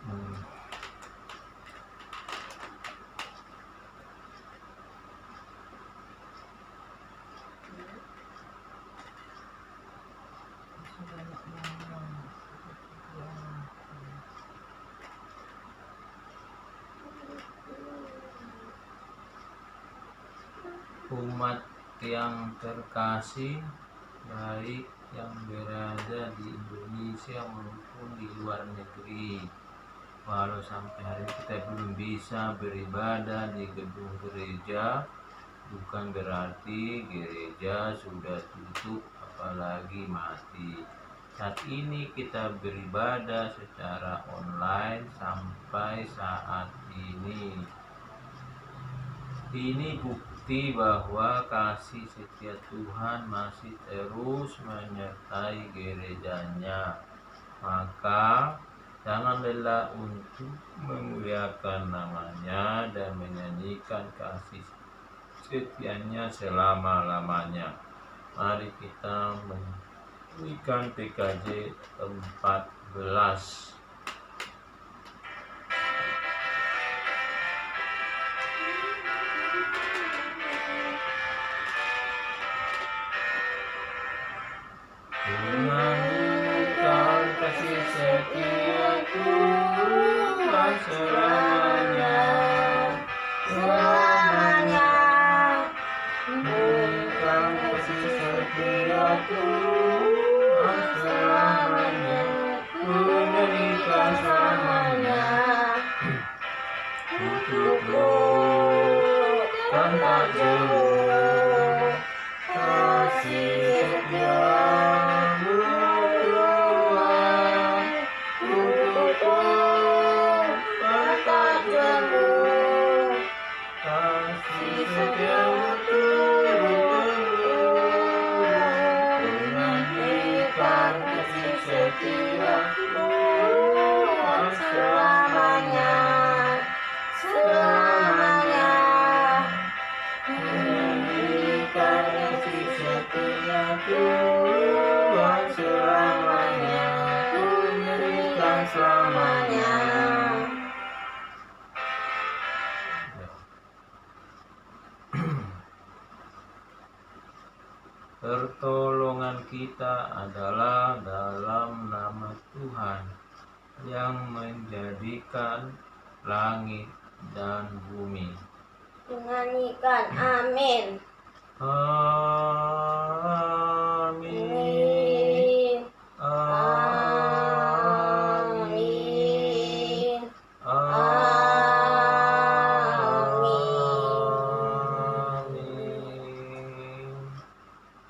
Hmm. Umat yang terkasih, baik yang berada di Indonesia maupun di luar negeri, walau sampai hari ini kita belum bisa beribadah di gedung gereja, bukan berarti gereja sudah tutup apalagi mati. Saat ini kita beribadah secara online sampai saat ini. Ini bukti bahwa kasih setia Tuhan masih terus menyertai gerejanya. Maka jangan lelah untuk memuliakan namanya dan menyanyikan kasih setianya selama-lamanya. Mari kita menyanyikan PKJ 14. Menyanyikan kasih setia Tuhan selamanya, selamanya. Menyanyikan kasih setia Tuhan selamanya, menyanyikan selamanya. Untukmu kan tak jauh kasih setiamu Tuhan, untukku kan tak jauh kasih setiamu Tuhan, menyanyikan kasih setia Tuhan selamanya, selamanya. Menyanyikan kasih setia Tuhan selamanya, menyanyikan selamanya. Pertolongan kita adalah dalam nama Tuhan yang menjadikan langit dan bumi. Menyanyikan amin. Amin. Amin. Amin. Amin.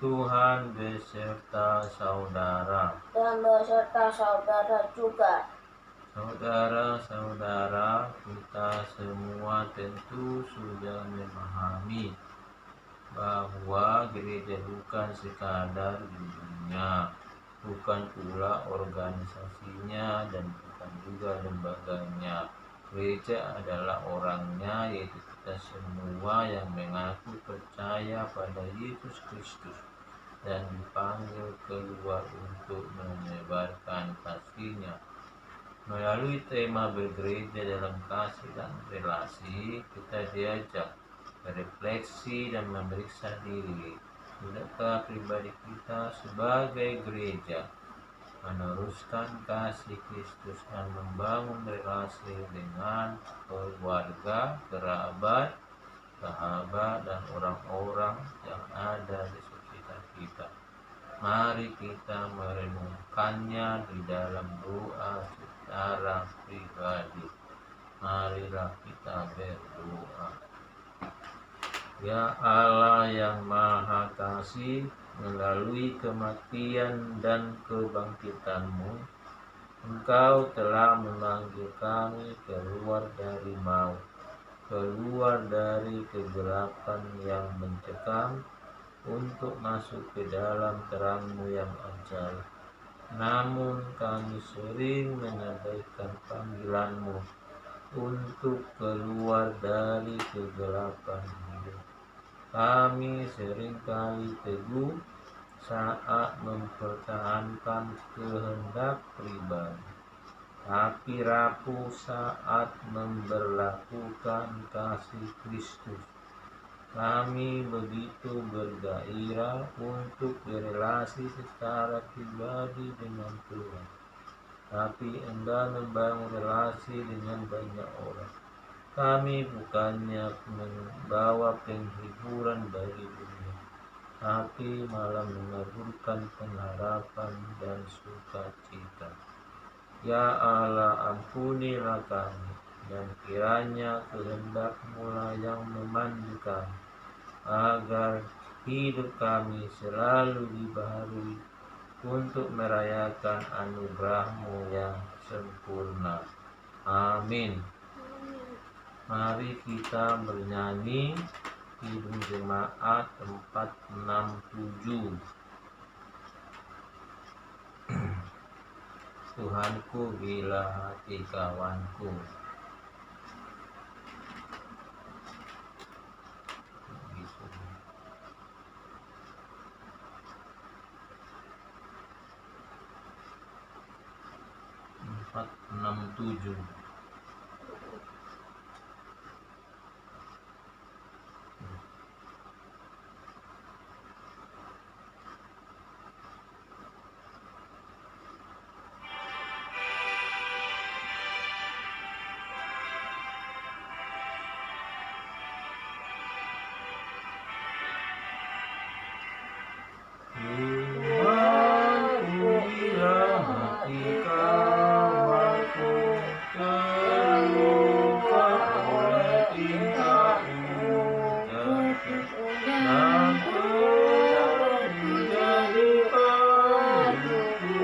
Tuhan beserta saudara. Dan beserta saudara juga. Saudara-saudara, kita semua tentu sudah memahami bahwa gereja bukan sekadar gedungnya, bukan pula organisasinya, dan bukan juga lembaganya. Gereja adalah orangnya, yaitu kita semua yang mengaku percaya pada Yesus Kristus dan dipanggil keluar untuk menyebarkan kasih-Nya. Melalui tema bergereja dalam kasih dan relasi, kita diajak berefleksi dan memeriksa diri. Sudahkah pribadi kita sebagai gereja meneruskan kasih Kristus dan membangun relasi dengan keluarga, kerabat, sahabat, dan orang-orang yang ada di sekitar kita? Mari kita merenungkannya di dalam doa secara pribadi. Marilah kita berdoa. Ya Allah yang Maha Kasih, melalui kematian dan kebangkitan-Mu, Engkau telah memanggil kami keluar dari maut, keluar dari kegelapan yang mencekam, untuk masuk ke dalam terang-Mu yang ajaib. Namun kami sering mengabaikan panggilan-Mu untuk keluar dari kegelapan hidup. Kami seringkali teguh saat mempertahankan kehendak pribadi. tapi rapuh saat memberlakukan kasih Kristus. Kami begitu bergairah untuk berelasi secara pribadi dengan Tuhan, tapi enggan membangun relasi dengan banyak orang. Kami bukannya membawa penghiburan bagi dunia, tapi malah mengaburkan pengharapan dan sukacita. Ya Allah, ampunilah kami, dan kiranya kehendak-Mu lah yang memandu kami, agar hidup kami selalu dibaharui untuk merayakan anugerah-Mu yang sempurna. Amin. Mari kita bernyanyi Kidung Jemaat 467. Tuhanku bila hati kawanku. Gitu. 467. Tuhanku bila hati kawanku terluka oleh tingkah-Mu dan menjadi padaku.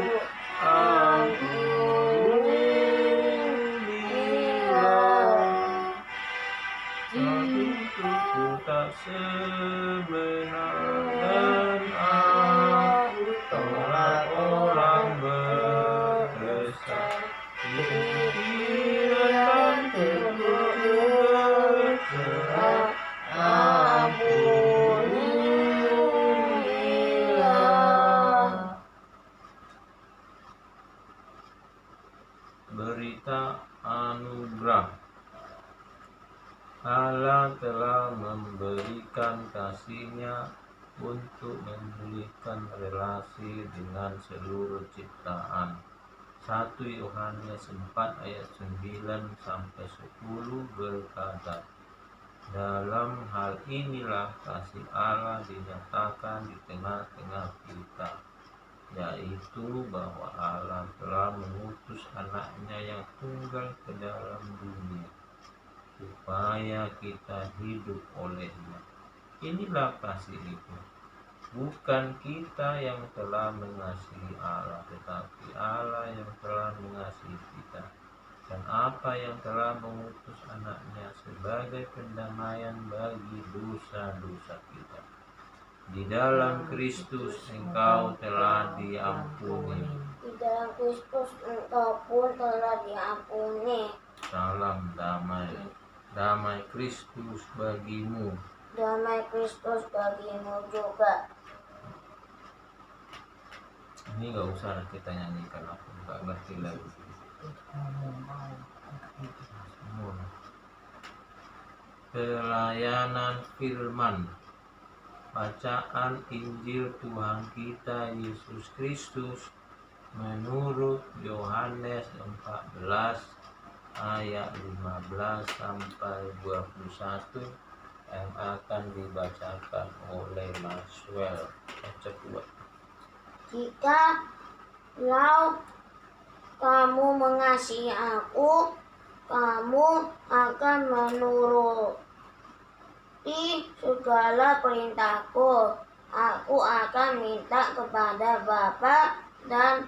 Ampunilah hatiku tak semena, dan aku tolak orang berdosa. Pikiran tergerak, ampunilah. Berita anugerah. Allah telah memberikan kasih-Nya untuk memulihkan relasi dengan seluruh ciptaan. 1 Yohanes 4 ayat 9-10 berkata, dalam hal inilah kasih Allah dinyatakan di tengah-tengah kita, yaitu bahwa Allah telah mengutus anak-Nya yang tunggal ke dalam dunia, supaya kita hidup olehnya. Inilah kasih itu, bukan kita yang telah mengasihi Allah, tetapi Allah yang telah mengasihi kita, dan apa yang telah mengutus anak-Nya sebagai pendamaian bagi dosa-dosa kita. Di dalam Kristus engkau telah diampuni. Di dalam Kristus engkau pun telah diampuni. Salam damai. Damai Kristus bagimu. Damai Kristus bagimu juga. Ini gak usah kita nyanyikan, aku gak ngerti lagi. Pelayanan firman. Bacaan Injil Tuhan kita Yesus Kristus menurut Yohanes 14 ayat 15-21 yang akan dibacakan oleh Maxwell. Baca buat. Jika kamu mengasihi aku, kamu akan menuruti segala perintahku. Aku akan minta kepada Bapa, dan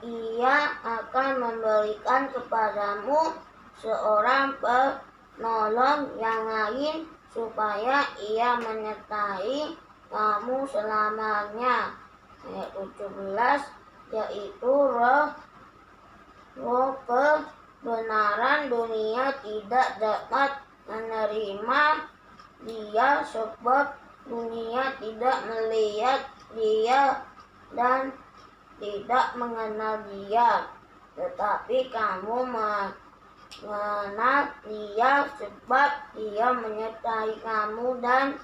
Ia akan memberikan kepadamu seorang penolong yang lain, supaya Ia menyertai kamu selamanya. Ayat 17, yaitu roh kebenaran. Dunia tidak dapat menerima Dia, sebab dunia tidak melihat Dia dan tidak mengenal Dia. tetapi kamu mengenal Dia, sebab Dia menyertai kamu dan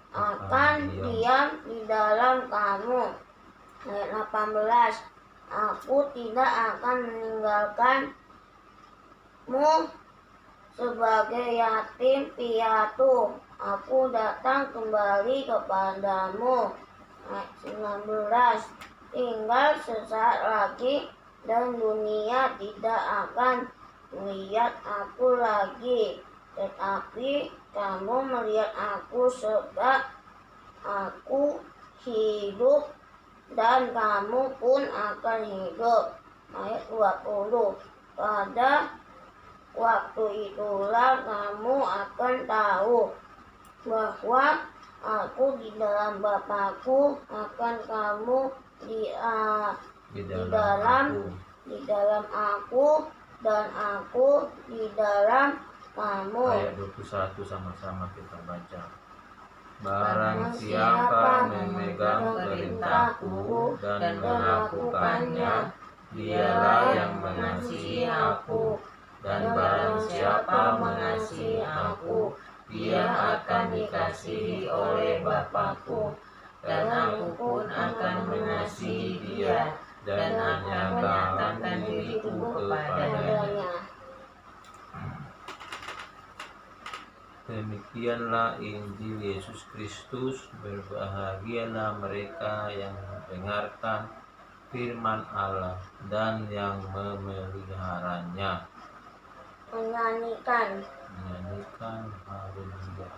akan diam di dalam kamu. Ayat 18, Aku tidak akan meninggalkanmu sebagai yatim piatu. Aku datang kembali kepadamu. Ayat 19, Tinggal sesaat lagi dan dunia tidak akan melihat aku lagi, tetapi kamu melihat aku, sebab aku hidup dan kamu pun akan hidup. Ayat 20, Pada waktu itulah kamu akan tahu bahwa aku di dalam Bapa-Ku, akan kamu di dalam aku, dan aku di dalam kamu. Ayat 21 sama-sama kita baca. Barang siapa memegang perintahku dan melakukannya, dialah yang mengasihi aku. Dan barang siapa mengasihi aku, dia akan dikasihi oleh Bapa-Ku. Dan aku pun akan mengasihi dia dan menyatakan diriku kepadanya. Demikianlah Injil Yesus Kristus. Berbahagialah mereka yang mendengarkan firman Allah dan yang memeliharanya. Menyanyikan haleluya.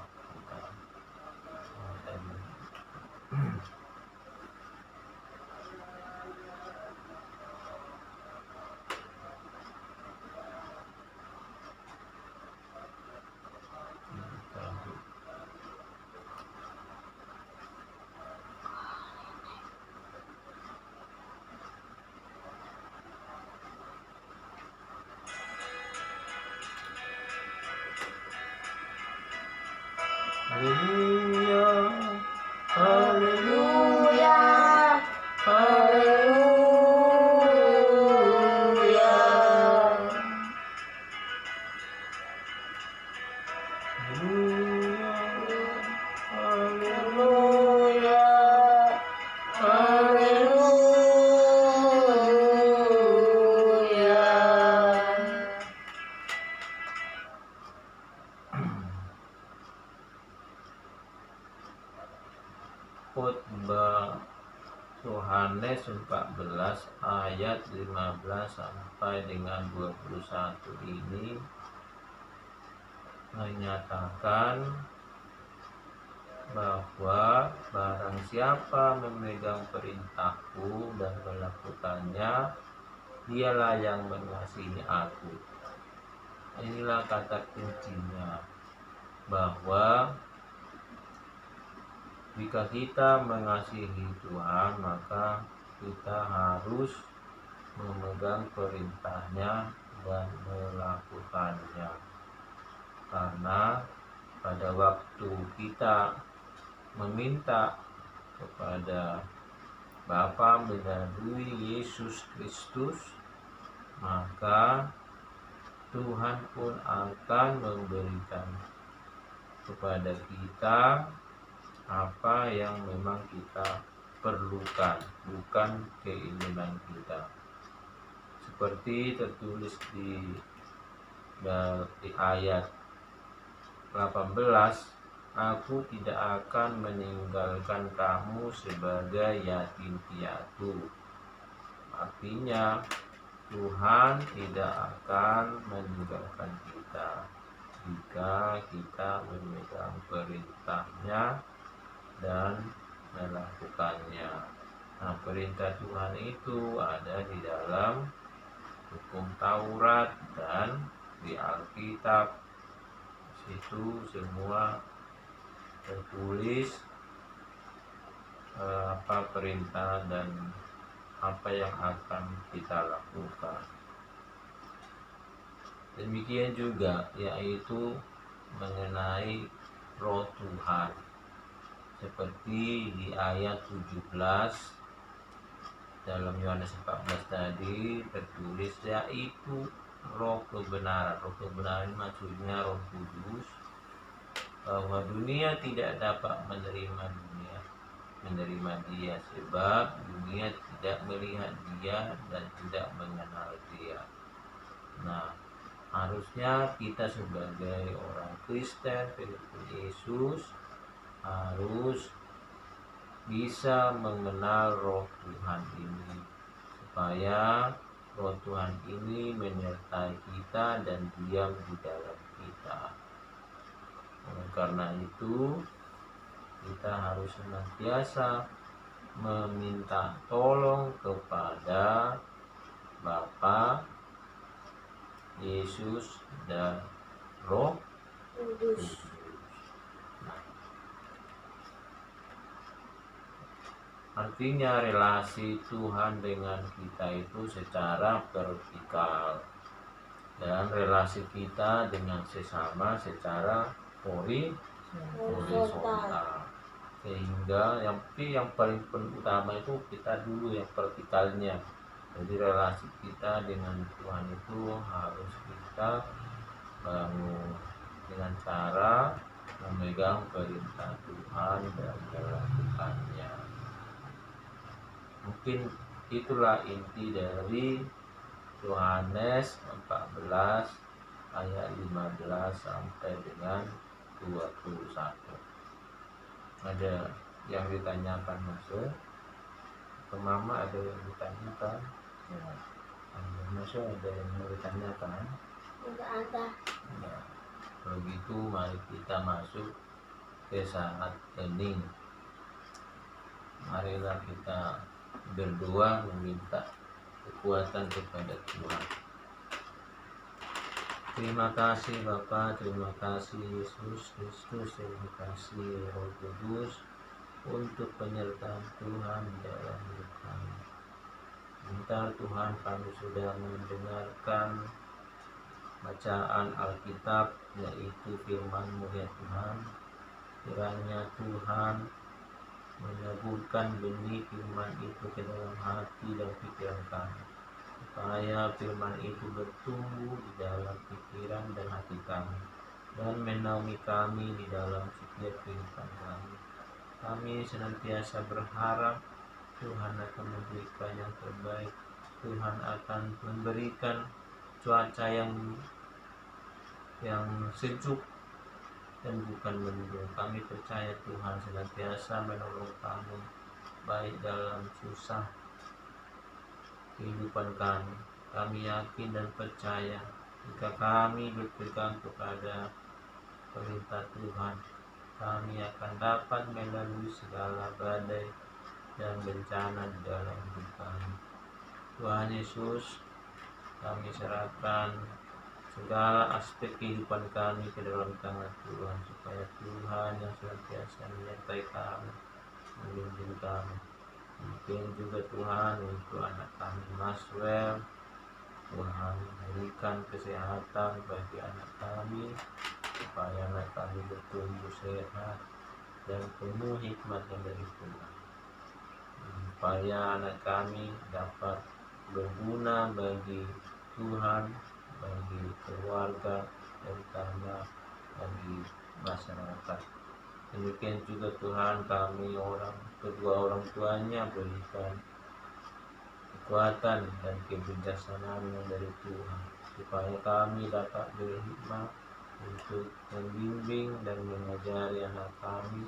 Haleluya, haleluya, haleluya. Haleluya, haleluya. Khotbah Yohanes 14 ayat 15 sampai dengan 21 ini menyatakan bahwa barang siapa memegang perintahku dan melakukannya, dialah yang mengasihi aku. Inilah kata kuncinya, bahwa jika kita mengasihi Tuhan, maka kita harus memegang perintahnya dan melakukannya. Karena pada waktu kita meminta kepada Bapa melalui Yesus Kristus, maka Tuhan pun akan memberikan kepada kita apa yang memang kita perlukan, bukan keinginan kita. Seperti tertulis di ayat 18, Aku tidak akan meninggalkan kamu sebagai yatim piatu. Artinya Tuhan tidak akan meninggalkan kita jika kita memegang perintahnya dan melakukannya. Nah, perintah Tuhan itu ada di dalam hukum Taurat dan di Alkitab. Situ semua tertulis apa perintah dan apa yang akan kita lakukan. Demikian juga yaitu mengenai Roh Tuhan. Seperti di ayat 17 dalam Yohanes 14 tadi tertulis, yaitu roh kebenaran. Roh kebenaran maksudnya Roh Kudus, bahwa dunia tidak dapat menerima dia sebab dunia tidak melihat dia dan tidak mengenal dia. Nah, harusnya kita sebagai orang Kristen pengikut Yesus harus bisa mengenal roh Tuhan ini, supaya roh Tuhan ini menyertai kita dan diam di dalam kita. Oleh karena itu, kita harus senantiasa meminta tolong kepada Bapa, Yesus, dan Roh Kudus. Kudus. Artinya relasi Tuhan dengan kita itu secara vertikal, dan relasi kita dengan sesama secara horizontal. Sehingga yang paling utama itu kita dulu yang vertikalnya. Jadi relasi kita dengan Tuhan itu harus kita bangun dengan cara memegang perintah Tuhan dan melakukannya. Mungkin itulah inti dari Yohanes 14 ayat 15 sampai dengan 21. Ada yang ditanyakan Masuk? Ke Mama ada yang ditanyakan? Masuk ada yang mau ditanyakan? Tidak ada. Ya. Kalau gitu mari kita masuk ke saat hening. Marilah kita berdoa meminta kekuatan kepada Tuhan. Terima kasih Bapa, terima kasih Yesus Kristus, terima kasih Roh Kudus untuk penyertaan Tuhan dalam hidup kami. Sebentar Tuhan, kami sudah mendengarkan bacaan Alkitab, yaitu firman-Mu ya Tuhan. Kiranya Tuhan menaburkan benih firman itu ke dalam hati dan pikiran kami, supaya firman itu bertumbuh di dalam pikiran dan hati kami dan menaungi kami di dalam setiap kehidupan kami. Kami senantiasa berharap Tuhan akan memberikan yang terbaik. Tuhan akan memberikan cuaca yang sejuk dan bukan mendung. Kami percaya Tuhan senantiasa menolong kami, baik dalam susah kehidupan kami. Kami yakin dan percaya jika kami berpegang kepada perintah Tuhan, kami akan dapat melalui segala badai dan bencana di dalam hidup kami. Tuhan Yesus, kami serahkan segala aspek kehidupan kami ke dalam tangan Tuhan, supaya Tuhan yang senantiasa menyertai kami, membimbing kami. Mungkin juga Tuhan untuk anak kami Maswell, Tuhan berikan kesehatan bagi anak kami, supaya anak kami bertumbuh sehat dan penuh hikmat yang dari Tuhan, supaya anak kami dapat berguna bagi Tuhan, bagi keluarga, terutama bagi masyarakat. Demikian juga Tuhan, kami kedua orang tuanya berikan kekuatan dan kebijaksanaan yang dari Tuhan, supaya kami dapat berhikmat untuk membimbing dan mengajari anak kami,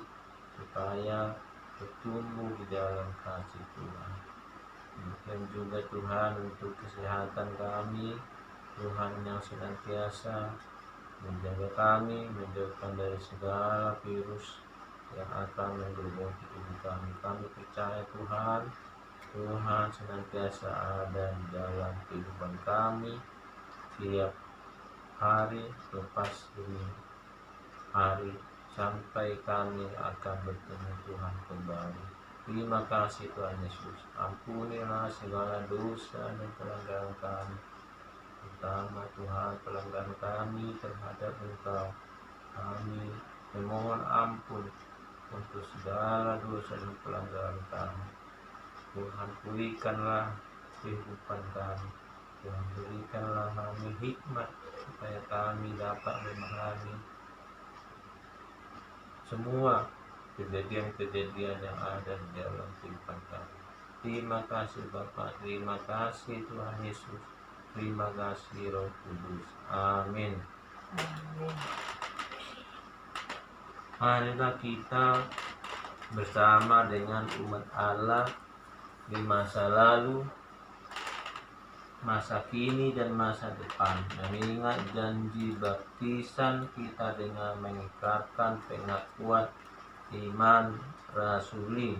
supaya bertumbuh di dalam kasih Tuhan. Demikian juga Tuhan untuk kesehatan kami, Tuhan yang senantiasa menjaga kami, menjauhkan dari segala virus yang akan menggerogoti tubuh kami. Kami percaya Tuhan senantiasa ada di dalam kehidupan kami setiap hari lepas demi hari, sampai kami akan bertemu Tuhan kembali. Terima kasih Tuhan Yesus. Ampunilah segala dosa dan pelanggaran kami, terutama Tuhan pelanggaran kami terhadap Engkau. Kami memohon ampun untuk segala dosa dan pelanggaran kami. Tuhan pulihkanlah kehidupan kami. Tuhan berikanlah kami hikmat supaya kami dapat memahami semua kejadian-kejadian yang ada di dalam kehidupan kami. Terima kasih Bapa, terima kasih Tuhan Yesus, terima kasih Roh Kudus. Amin. Amin. Marilah kita bersama dengan umat Allah di masa lalu, masa kini, dan masa depan, mengingat janji baptisan kita dengan mengikrarkan pengakuan iman rasuli.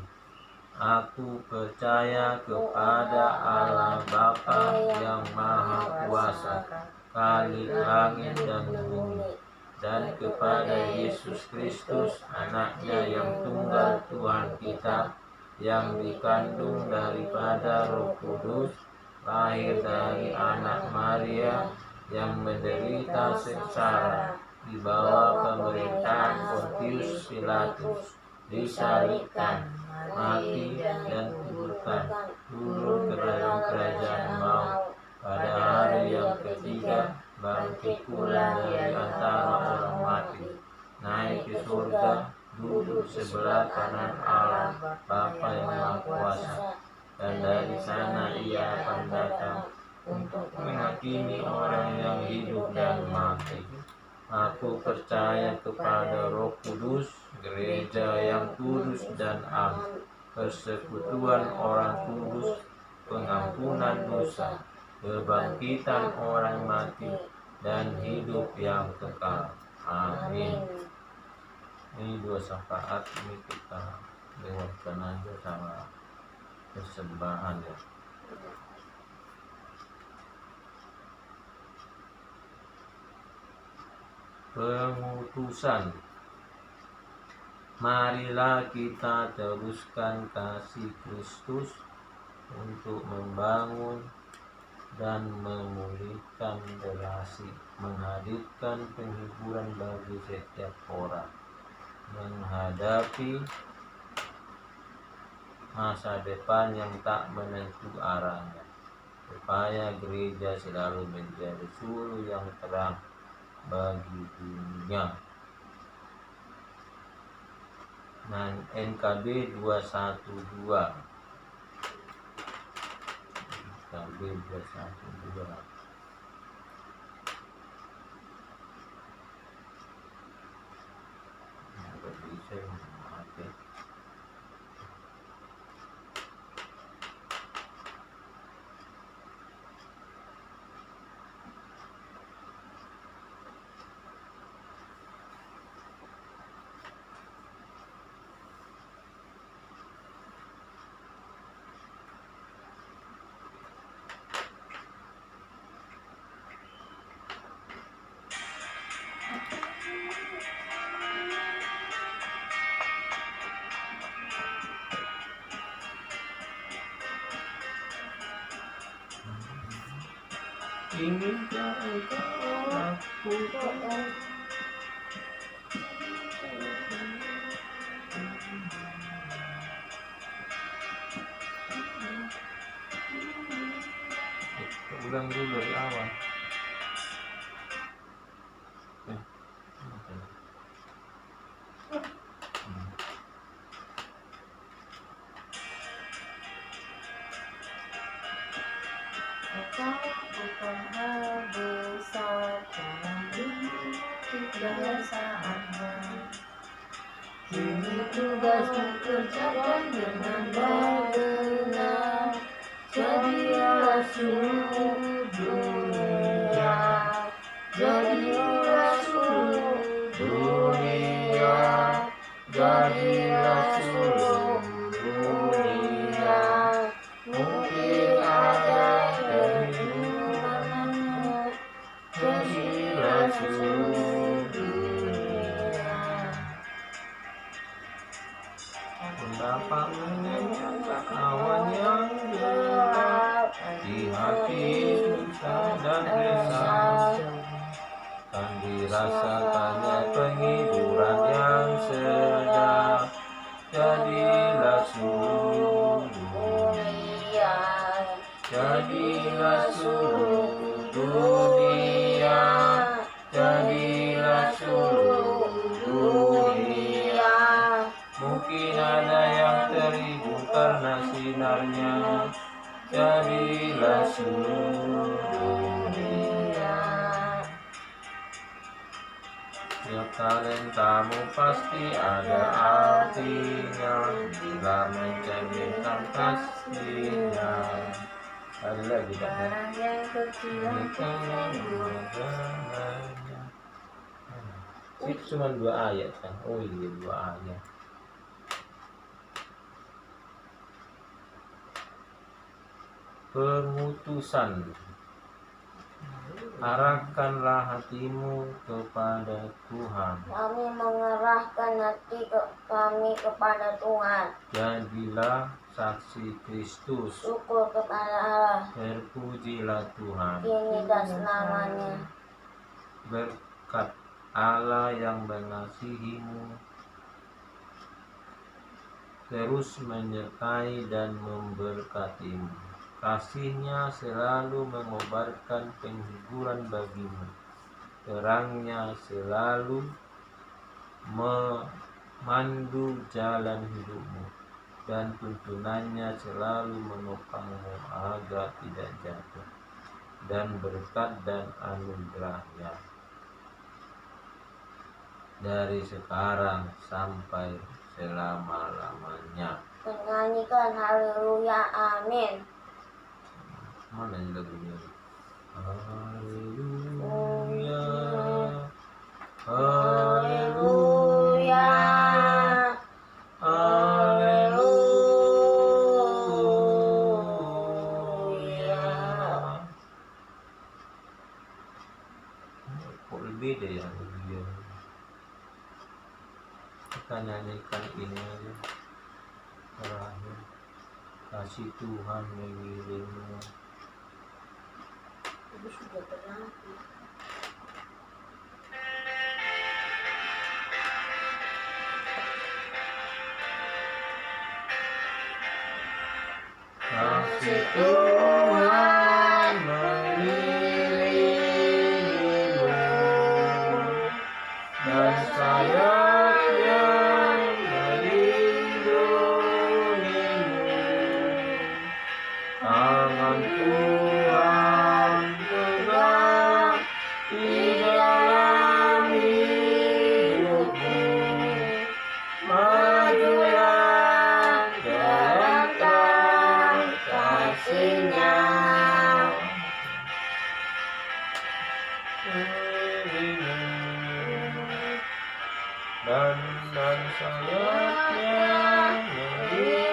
Aku percaya kepada Allah Bapa yang Maha Kuasa, Khalik langit dan bumi, dan kepada Yesus Kristus, anaknya yang tunggal Tuhan kita, yang dikandung daripada Roh Kudus, lahir dari anak Maria, yang menderita sengsara di bawah pemerintahan Pontius Pilatus, disalibkan, mati, dan dikuburkan, turun ke dalam kerajaan maut, pada hari yang ketiga bangkit pula dari antara orang mati, naik ke surga, duduk sebelah kanan Allah Bapa yang Maha Kuasa, dan dari sana Ia akan datang untuk menghakimi orang yang hidup dan mati. Aku percaya kepada Roh Kudus, gereja yang kudus dan am, persekutuan orang kudus, pengampunan dosa, kebangkitan orang mati, dan hidup yang kekal. Amin. Ini 2 syafaat ini kita lewatkan aja sama persembahan ya. Pengutusan. Marilah kita teruskan kasih Kristus untuk membangun dan memulihkan relasi, menghadirkan penghiburan bagi setiap orang, menghadapi masa depan yang tak menentu arahnya, supaya gereja selalu menjadi suluh yang terang bagi dunia. Dan NKB 212, NKB 212. Bisa mati. Inginkah engkau lakukan ulang dulu dari awal. Engkau bukan hal besar dalam kebiasaanmu. Kini tugasmu kerjakan dengan benar. Jadilah suluh dunia. Jadilah suluh dunia. Jadilah suluh dunia. Mungkin ada kehidupanmu. Jadilah suluh dunia. Dapat menyenangkan awan yang gelap di hati susah dan resah, dan dirasakannya penghiburan yang sedap. Jadilah suluh dunia. seluruh dunia. Tiap talentamu pasti ada artinya, bila mencerminkan kasihnya. Ada lagi Pak. Barang yang kecil Itu cuma 2 ayat kan? Oh iya 2 ayat. Pengutusan. Arahkanlah hatimu kepada Tuhan. Kami mengerahkan hati kami kepada Tuhan. Jadilah saksi Kristus. Syukur kepada Allah. Terpujilah Tuhan. Kini dan selamanya. Berkat Allah yang mengasihimu terus menyertai dan memberkatimu. Kasihnya selalu mengobarkan penghiburan bagimu. Terangnya selalu memandu jalan hidupmu, dan tuntunannya selalu menopangmu agar tidak jatuh. Dan berkat dan anugerahnya dari sekarang sampai selama-lamanya. Menyanyikan haleluya, amin. Mana yang lagunya? Haleluya, Haleluya, haleluya. Kok beda ya dia? Kita nyanyikan ini aja. Terakhir, kasih Tuhan mengirimmu. Itu sudah berlaku. Kasih Tuhan mengirimmu, dan sayapnya melindungimu. Tangan Tuhan tegak di dalam hidupmu. Majulah jalankan kasihnya. Dan sayapnya melindungimu.